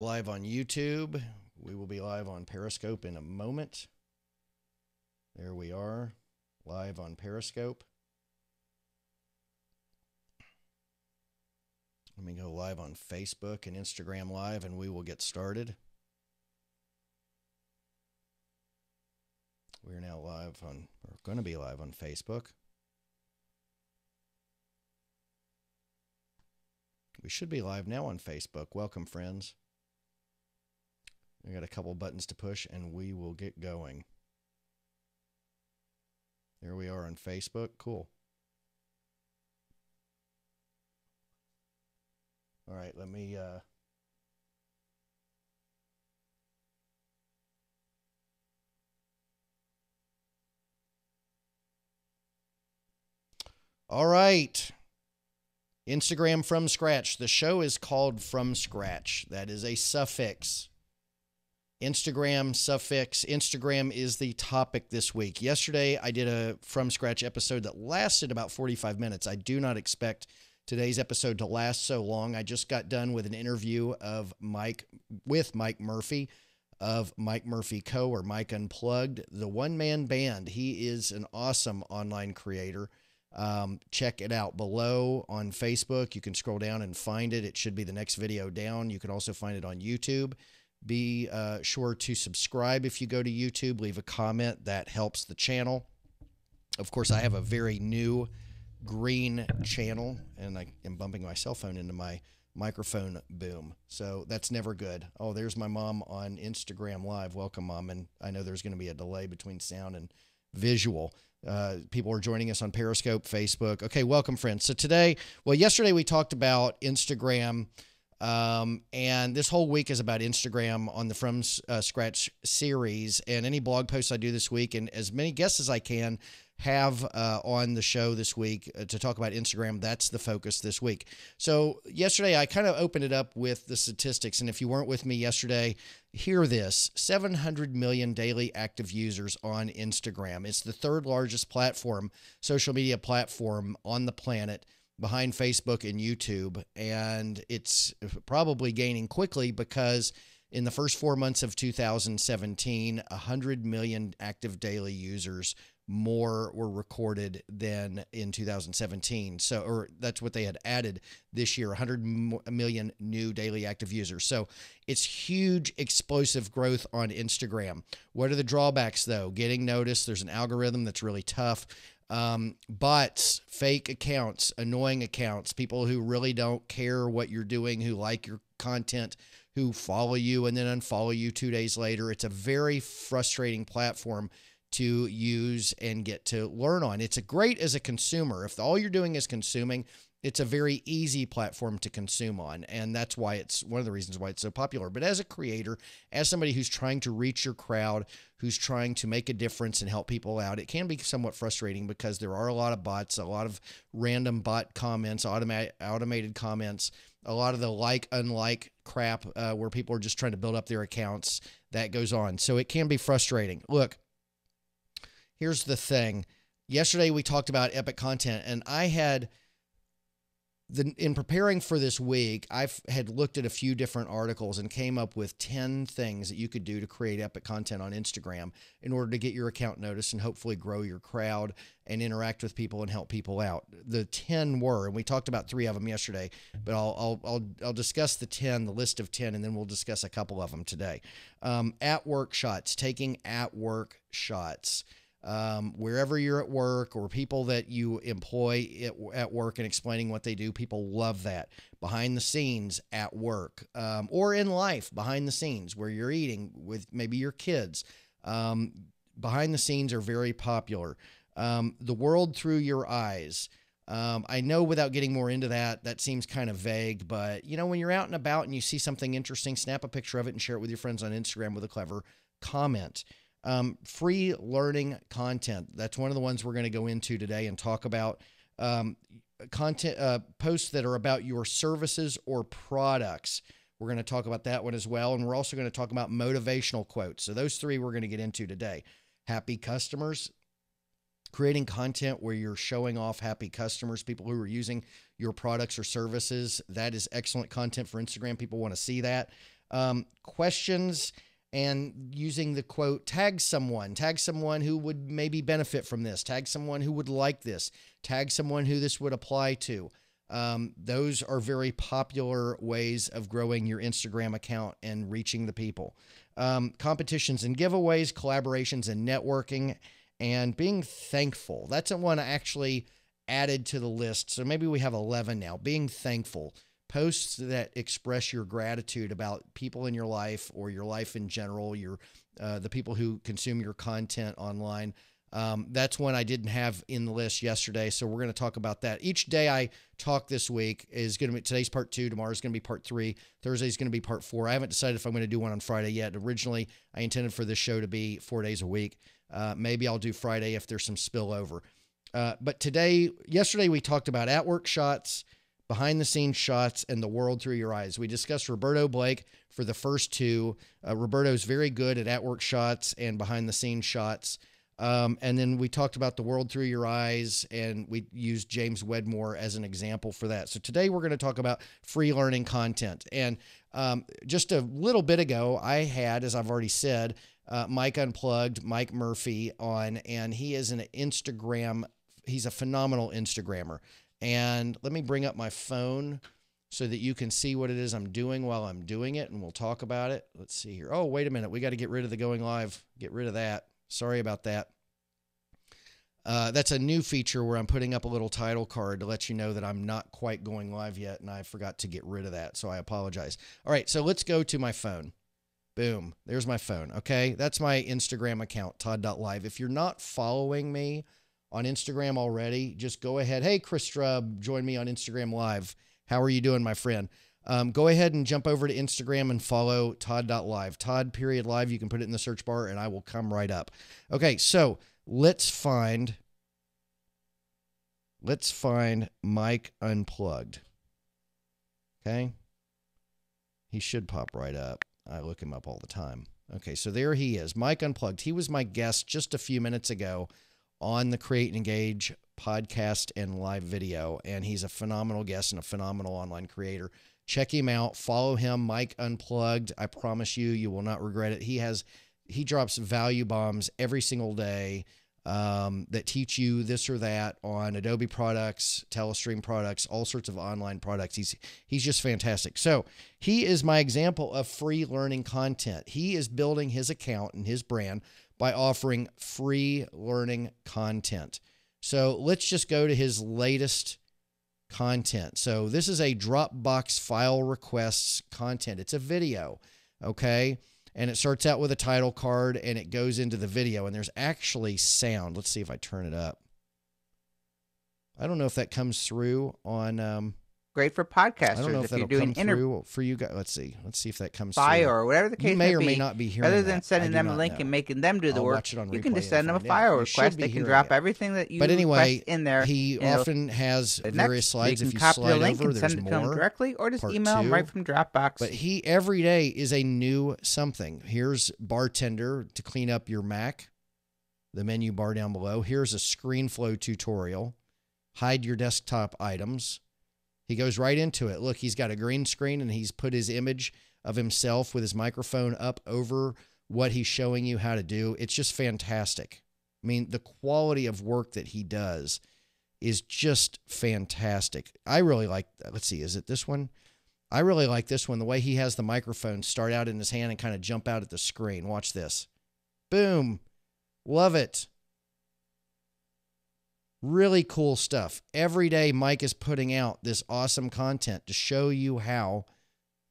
Live on YouTube. We will be live on Periscope in a moment. There we are, live on Periscope. Let me go live on Facebook and Instagram Live, and we will get started. We're now live on, we're going to be live on Facebook. We should be live now on Facebook. Welcome, friends. We got a couple buttons to push, and we will get going. There we are on Facebook. Cool. All right, let me... All right. Instagram from scratch. The show is called From Scratch. That is a suffix. Instagram suffix. Instagram is the topic this week. Yesterday, I did a From Scratch episode that lasted about 45 minutes. I do not expect today's episode to last so long. I just got done with an interview of Mike Murphy of Mike Murphy Co. or Mike Unplugged, the one-man band. He is an awesome online creator. Check it out below on Facebook. You can scroll down and find it. It should be the next video down. You can also find it on YouTube. Be sure to subscribe if you go to YouTube. Leave a comment. That helps the channel. Of course, I have a very new green channel, and I am bumping my cell phone into my microphone boom. So that's never good. Oh, there's my mom on Instagram Live. Welcome, Mom. And I know there's going to be a delay between sound and visual. People are joining us on Periscope, Facebook. Okay, welcome, friends. So today, well, yesterday we talked about Instagram, and this whole week is about Instagram on the From Scratch series, and any blog posts I do this week, and as many guests as I can have on the show this week to talk about Instagram. That's the focus this week. So yesterday I kind of opened it up with the statistics, and if you weren't with me yesterday, hear this: 700 million daily active users on Instagram. It's the third largest platform, social media platform on the planet, behind Facebook and YouTube, and it's probably gaining quickly because in the first 4 months of 2017, 100 million active daily users more were recorded than in 2017. So, or that's what they had added this year, 100 million new daily active users. So it's huge, explosive growth on Instagram. What are the drawbacks, though? Getting noticed. There's an algorithm that's really tough. Bots, fake accounts, annoying accounts, people who really don't care what you're doing, who like your content, who follow you and then unfollow you 2 days later. It's a very frustrating platform to use and get to learn on. It's great as a consumer. If all you're doing is consuming, it's a very easy platform to consume on, and that's why it's one of the reasons why it's so popular. But as a creator, as somebody who's trying to reach your crowd, who's trying to make a difference and help people out, it can be somewhat frustrating because there are a lot of bots, a lot of random bot comments, automated comments, a lot of the unlike crap where people are just trying to build up their accounts. That goes on. So it can be frustrating. Look, here's the thing. Yesterday we talked about epic content, and I had... in preparing for this week, I had looked at a few different articles and came up with 10 things that you could do to create epic content on Instagram in order to get your account noticed and hopefully grow your crowd and interact with people and help people out. The 10 were, and we talked about 3 of them yesterday, but I'll discuss the list of 10, and then we'll discuss a couple of them today. At work shots, taking at work shots. Wherever you're at work, or people that you employ at work and explaining what they do, people love that. Behind the scenes at work, or in life, behind the scenes where you're eating with maybe your kids. Behind the scenes are very popular. The world through your eyes. I know without getting more into that, that seems kind of vague, but you know, when you're out and about and you see something interesting, snap a picture of it and share it with your friends on Instagram with a clever comment. Free learning content. That's one of the ones we're going to go into today and talk about. Content, posts that are about your services or products. We're going to talk about that one as well. And we're also going to talk about motivational quotes. So those 3 we're going to get into today. Happy customers. Creating content where you're showing off happy customers, people who are using your products or services. That is excellent content for Instagram. People want to see that. questions and using the quote, tag someone who would maybe benefit from this, tag someone who would like this, tag someone who this would apply to. Those are very popular ways of growing your Instagram account and reaching the people. Competitions and giveaways, collaborations and networking, and being thankful. That's the one I actually added to the list. So maybe we have 11 now. Being thankful. Posts that express your gratitude about people in your life or your life in general, the people who consume your content online. That's one I didn't have in the list yesterday, so we're going to talk about that. Each day I talk this week is going to be, today's part 2, tomorrow's going to be part 3, Thursday's going to be part 4. I haven't decided if I'm going to do one on Friday yet. Originally, I intended for this show to be 4 days a week. Maybe I'll do Friday if there's some spillover. But yesterday we talked about at-work shots, behind-the-scenes shots, and the world through your eyes. We discussed Roberto Blake for the first 2. Roberto's very good at at-work shots and behind-the-scenes shots. And then we talked about the world through your eyes, and we used James Wedmore as an example for that. So today we're going to talk about free learning content. And just a little bit ago, I had, as I've already said, Mike Unplugged, Mike Murphy on, and he is he's a phenomenal Instagrammer. And let me bring up my phone so that you can see what it is I'm doing while I'm doing it, and we'll talk about it. Let's see here. Oh, wait a minute. We got to get rid of the going live. Get rid of that. Sorry about that. That's a new feature where I'm putting up a little title card to let you know that I'm not quite going live yet, and I forgot to get rid of that, so I apologize. All right, so let's go to my phone. Boom. There's my phone, okay? That's my Instagram account, Todd.LIVE. If you're not following me on Instagram already, just go ahead. Hey, Chris Strub, join me on Instagram Live. How are you doing, my friend? Go ahead and jump over to Instagram and follow Todd.LIVE. Todd.LIVE. You can put it in the search bar, and I will come right up. Okay, so let's find Mike Unplugged. Okay? He should pop right up. I look him up all the time. Okay, so there he is, Mike Unplugged. He was my guest just a few minutes ago on the Create and Engage podcast and live video, and he's a phenomenal guest and a phenomenal online creator. Check him out. Follow him, Mike Unplugged. I promise you will not regret it. He drops value bombs every single day that teach you this or that on Adobe products, Telestream products, all sorts of online products. He's just fantastic. So he is my example of free learning content. He is building his account and his brand by offering free learning content. So let's just go to his latest content. So this is a Dropbox file requests content. It's a video, okay? And it starts out with a title card, and it goes into the video, and there's actually sound. Let's see if I turn it up. I don't know if that comes through on... Great for podcasters. I don't know if you're that'll doing come through for you guys. Let's see if that comes file through. Or whatever the case you may or be, may not be hearing rather than that. sending them a link and making them do the work, you can just send them a file request. They can drop everything that you request in there. He often has various slides. If you slide over, there's more. Send it to them directly, or just email them right from Dropbox. But every day is a new something. Here's Bartender to clean up your Mac, the menu bar down below. Here's a ScreenFlow tutorial. Hide your desktop items. He goes right into it. Look, he's got a green screen, and he's put his image of himself with his microphone up over what he's showing you how to do. It's just fantastic. I mean, the quality of work that he does is just fantastic. I really like, let's see, is it this one? I really like this one. The way he has the microphone start out in his hand and kind of jump out at the screen. Watch this. Boom. Love it. Really cool stuff. Every day, Mike is putting out this awesome content to show you how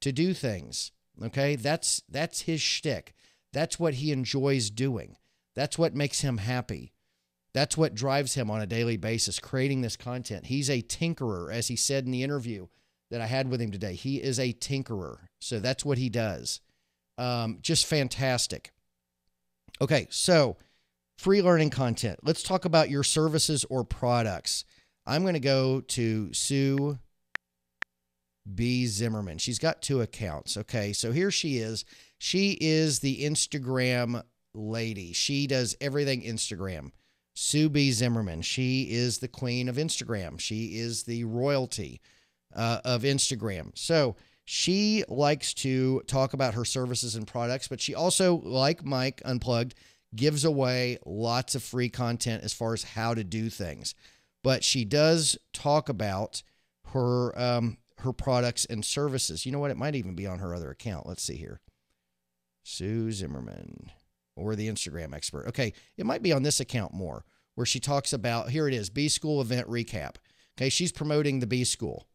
to do things. Okay? That's his shtick. That's what he enjoys doing. That's what makes him happy. That's what drives him on a daily basis, creating this content. He's a tinkerer, as he said in the interview that I had with him today. He is a tinkerer. So that's what he does. Just fantastic. Okay, so free learning content. Let's talk about your services or products. I'm going to go to Sue B. Zimmerman. She's got 2 accounts. Okay, so here she is. She is the Instagram lady. She does everything Instagram. Sue B. Zimmerman. She is the queen of Instagram. She is the royalty of Instagram. So She likes to talk about her services and products, but she also, like Mike Unplugged, gives away lots of free content as far as how to do things. But she does talk about her her products and services. You know what? It might even be on her other account. Let's see here. Sue Zimmerman, or the Instagram expert. Okay, it might be on this account more, where she talks about, here it is, B-School event recap. Okay, she's promoting the B-School.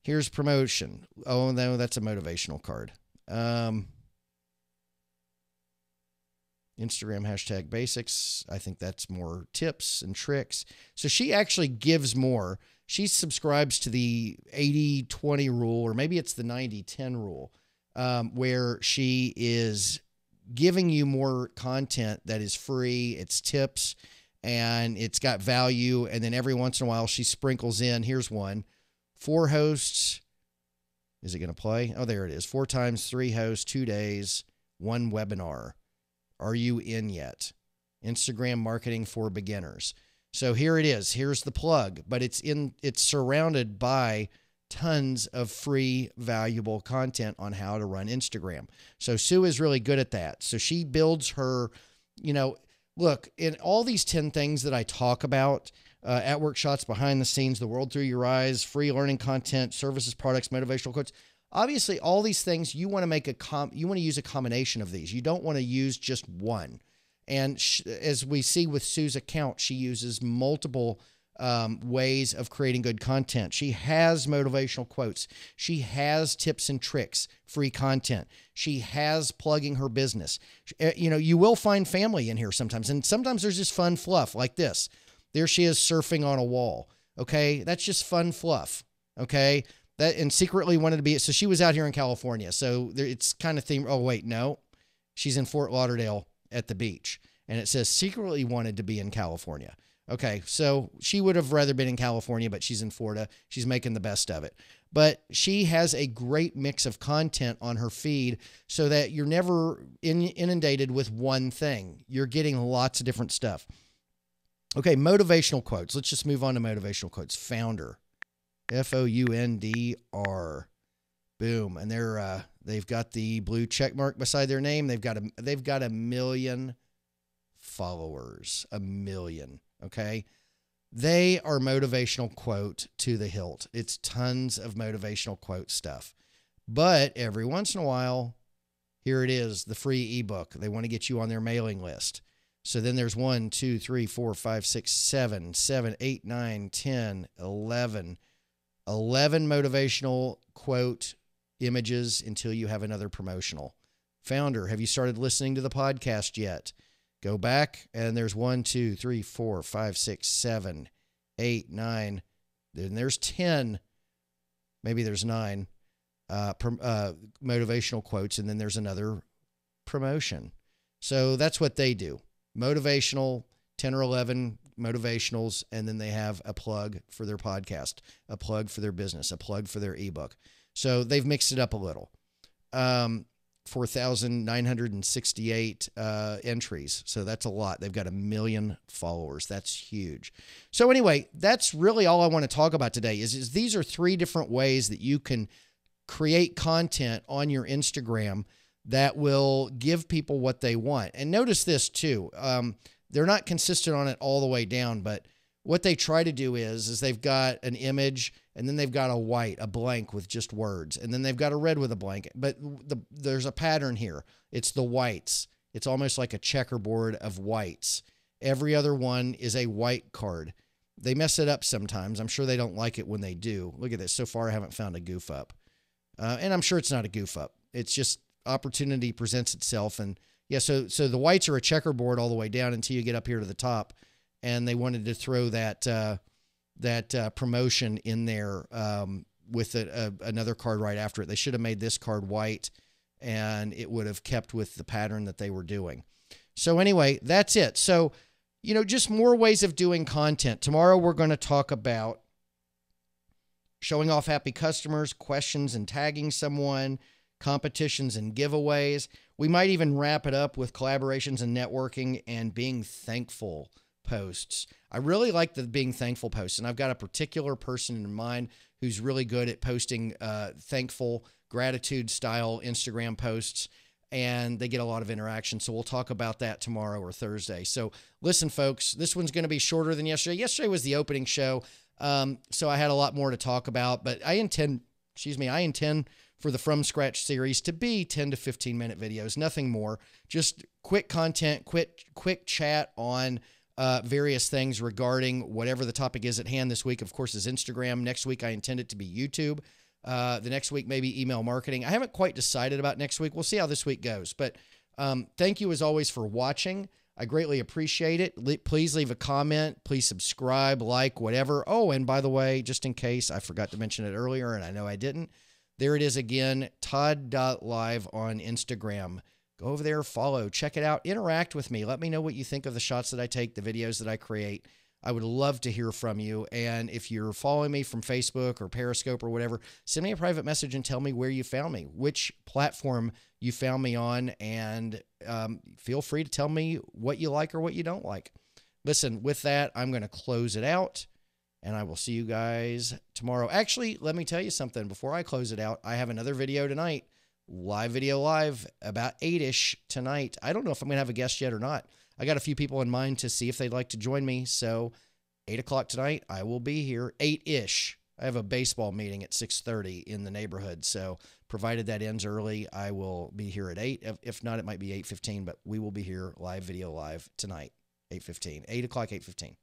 Here's promotion. Oh, no, that's a motivational card. Instagram hashtag basics. I think that's more tips and tricks. So she actually gives more. She subscribes to the 80-20 rule, or maybe it's the 90-10 rule, where she is giving you more content that is free. It's tips and it's got value. And then every once in a while she sprinkles in, here's one, 4 hosts. Is it going to play? Oh, there it is. 4 times 3 hosts, 2 days, 1 webinar. Are you in yet? Instagram marketing for beginners. So here it is. Here's the plug, but it's surrounded by tons of free, valuable content on how to run Instagram. So Sue is really good at that. So she builds her, look, in all these 10 things that I talk about, at work shots, behind the scenes, the world through your eyes, free learning content, services, products, motivational quotes. Obviously, all these things you want to make you want to use a combination of these. You don't want to use just one. And as we see with Sue's account, she uses multiple ways of creating good content. She has motivational quotes. She has tips and tricks, free content. She has plugging her business. You will find family in here sometimes, and sometimes there's just fun fluff like this. There she is surfing on a wall. Okay, that's just fun fluff. Okay, and secretly wanted to be. So she was out here in California. So it's kind of theme. Oh wait, no, she's in Fort Lauderdale at the beach, and it says secretly wanted to be in California. Okay, so she would have rather been in California, but she's in Florida. She's making the best of it. But she has a great mix of content on her feed so that you're never inundated with one thing. You're getting lots of different stuff. Okay, motivational quotes. Let's just move on to motivational quotes. Founder, Foundr. Boom, and they've got the blue check mark beside their name. They've got a million followers, 1 million. Okay, they are motivational quote to the hilt. It's tons of motivational quote stuff, but every once in a while, here it is, the free ebook. They want to get you on their mailing list. So then there's 1, 2, 3, 4, 5, 6, 7, 8, 9, 10, 11 motivational quote images until you have another promotional. Founder, have you started listening to the podcast yet? Go back, and there's 1, 2, 3, 4, 5, 6, 7, 8, 9. Then there's 10. Maybe there's 9 motivational quotes, and then there's another promotion. So that's what they do. Motivational, 10 or 11 motivationals, and then they have a plug for their podcast, a plug for their business, a plug for their ebook. So they've mixed it up a little. 4,968 entries. So that's a lot. They've got 1 million followers. That's huge. So anyway, that's really all I want to talk about today is these are 3 different ways that you can create content on your Instagram that will give people what they want. And notice this too. They're not consistent on it all the way down, but what they try to do is they've got an image, and then they've got a blank with just words, and then they've got a red with a blank. But there's a pattern here. It's the whites. It's almost like a checkerboard of whites. Every other one is a white card. They mess it up sometimes. I'm sure they don't like it when they do. Look at this. So far, I haven't found a goof up. And I'm sure it's not a goof up. It's just opportunity presents itself. And yeah, so the whites are a checkerboard all the way down until you get up here to the top. And they wanted to throw that promotion in there with another card right after it. They should have made this card white, and it would have kept with the pattern that they were doing. So anyway, that's it. So, just more ways of doing content. Tomorrow we're going to talk about showing off happy customers, questions and tagging someone, competitions and giveaways. We might even wrap it up with collaborations and networking and being thankful posts. I really like the being thankful posts, and I've got a particular person in mind who's really good at posting thankful, gratitude-style Instagram posts, and they get a lot of interaction. So we'll talk about that tomorrow or Thursday. So listen, folks, this one's going to be shorter than yesterday. Yesterday was the opening show, so I had a lot more to talk about, but I intend for the From Scratch series to be 10 to 15-minute videos, nothing more. Just quick content, quick chat on various things regarding whatever the topic is at hand. This week, of course, is Instagram. Next week, I intend it to be YouTube. The next week, maybe email marketing. I haven't quite decided about next week. We'll see how this week goes. But thank you, as always, for watching. I greatly appreciate it. Please leave a comment. Please subscribe, like, whatever. Oh, and by the way, just in case I forgot to mention it earlier, and I know I didn't, there it is again, Todd.LIVE on Instagram. Go over there, follow, check it out, interact with me. Let me know what you think of the shots that I take, the videos that I create. I would love to hear from you. And if you're following me from Facebook or Periscope or whatever, send me a private message and tell me where you found me, which platform you found me on, and feel free to tell me what you like or what you don't like. Listen, with that, I'm going to close it out, and I will see you guys tomorrow. Actually, let me tell you something. Before I close it out, I have another video tonight, live, about 8-ish tonight. I don't know if I'm going to have a guest yet or not. I got a few people in mind to see if they'd like to join me. So 8 o'clock tonight, I will be here. 8-ish. I have a baseball meeting at 6:30 in the neighborhood. So provided that ends early, I will be here at 8. If not, it might be 8:15, but we will be here live tonight, 8:15. 8 o'clock, 8:15.